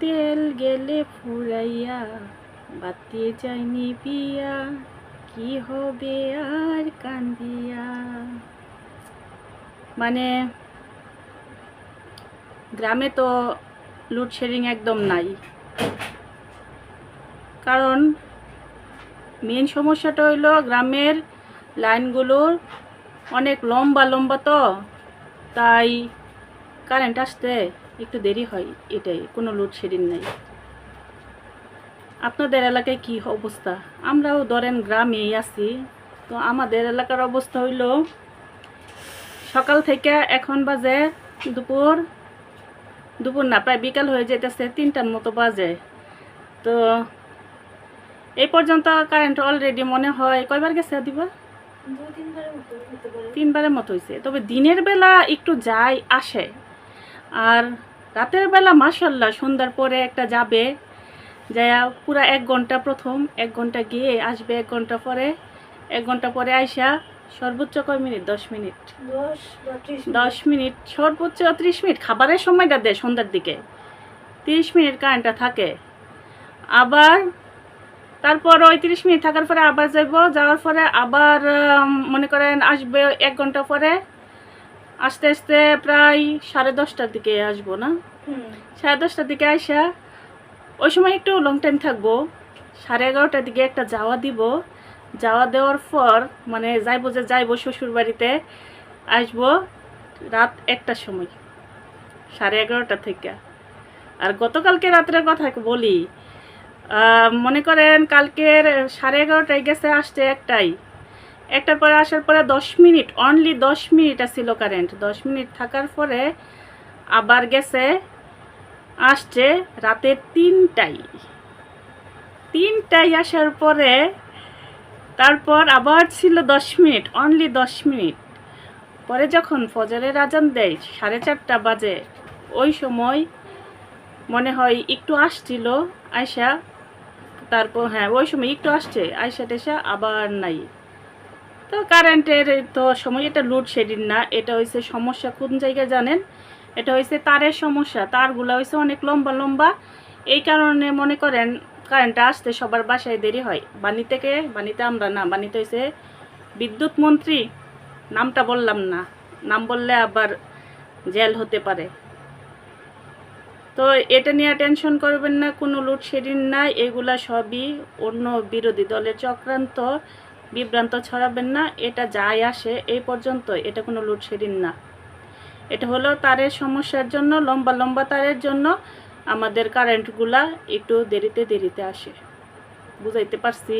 তেল গেলে ফুরাইয়া, বাতি যায়নি পিয়া, কি হবে আর কান্দিয়া। মানে গ্রামে তো লোডশেডিং একদম নাই, কারণ মেন সমস্যাটা হইলো গ্রামের লাইনগুলোর অনেক লম্বা লম্বা, তো তাই কারেন্ট আসতে একটু দেরি হয়, এটাই, কোনো লোডশেডিং নাই। আপনাদের এলাকায় কি অবস্থা? আমরাও ধরেন গ্রামেই আছি, তো আমাদের এলাকার অবস্থা হইল সকাল থেকে এখন বাজে দুপুর না, প্রায় বিকাল হয়ে যেতেছে, 3টার মতো বাজে। তো এই পর্যন্ত কারেন্ট অলরেডি মনে হয় কয়বার গেছে দিবা? 3বারের মতো হয়েছে। তবে দিনের বেলা একটু যায় আসে, আর রাতের বেলা মাশাল্লাহ সন্ধ্যার পরে একটা যাবে, যায়া পুরা 1 ঘন্টা, প্রথম 1 ঘন্টা গিয়ে আসবে, 1 ঘন্টা পরে আইসা সর্বোচ্চ কয় মিনিট? 10 মিনিট, 10 মিনিট, সর্বোচ্চ 30 মিনিট খাবারের সময়টা দেয় সন্ধ্যার দিকে, 30 মিনিট কারেন্টটা থাকে। আবার তারপর ওই 30 মিনিট থাকার পরে আবার যাওয়ার পরে আবার মনে করেন আসবে 1 ঘন্টা পরে, আস্তে আস্তে প্রায় 10:30টার দিকে আসবো না, 10:30টার দিকে আসা, ওই সময় একটু লং টাইম থাকবো, 11:30টার দিকে একটা যাওয়া দিব, যাওয়া দেওয়ার পর মানে যাইবো শ্বশুর বাড়িতে, আসবো রাত 1টার সময়, 11:30টা থেকে। আর গতকালকে রাত্রের কথা বলি, মনে করেন কালকের 11:30টায় গেছে, আসছে একটার পরে আসার পরে 10 মিনিট, অনলি 10 মিনিট আসছিল কারেন্ট, 10 মিনিট থাকার পরে আবার গেছে, আসছে রাতের 3টায় আসার পরে তারপর আবার ছিল 10 মিনিট, অনলি 10 মিনিট পরে যখন ফজরের আজান দেয় 4:30 বাজে, ওই সময় মনে হয় একটু আসছিল আয়সা, তারপর হ্যাঁ ওই সময় একটু আসছে আয়সা টেসা, আবার নাই। তো কারেন্টের তো সময়, এটা লোডশেডিং না, এটা হয়েছে সমস্যা কোন জায়গায় জানেন? এটা হয়েছে তারের সমস্যা, তারগুলো হয়েছে অনেক লম্বা লম্বা, এই কারণে মনে করেন কারেন্টটা আসতে সবার বাসায় দেরি হয়। বাণীতে আমরা না, বাণীতে হয়েছে বিদ্যুৎ মন্ত্রী, নামটা বললাম না, নাম বললে আবার জেল হতে পারে। তো এটা নিয়ে টেনশন করবেন না, কোনো লোডশেডিং নাই, এগুলা সবই অন্য বিরোধী দলের চক্রান্ত, বিভ্রান্ত ছড়াবেন না, এটা যাই আসে এই পর্যন্ত, এটা কোনো লোডশেডিং না, এটা হলো তারের সমস্যার জন্য, লম্বা লম্বা তারের জন্য আমাদের কারেন্টগুলা একটু দেরিতে আসে। বুঝাইতে পারছি?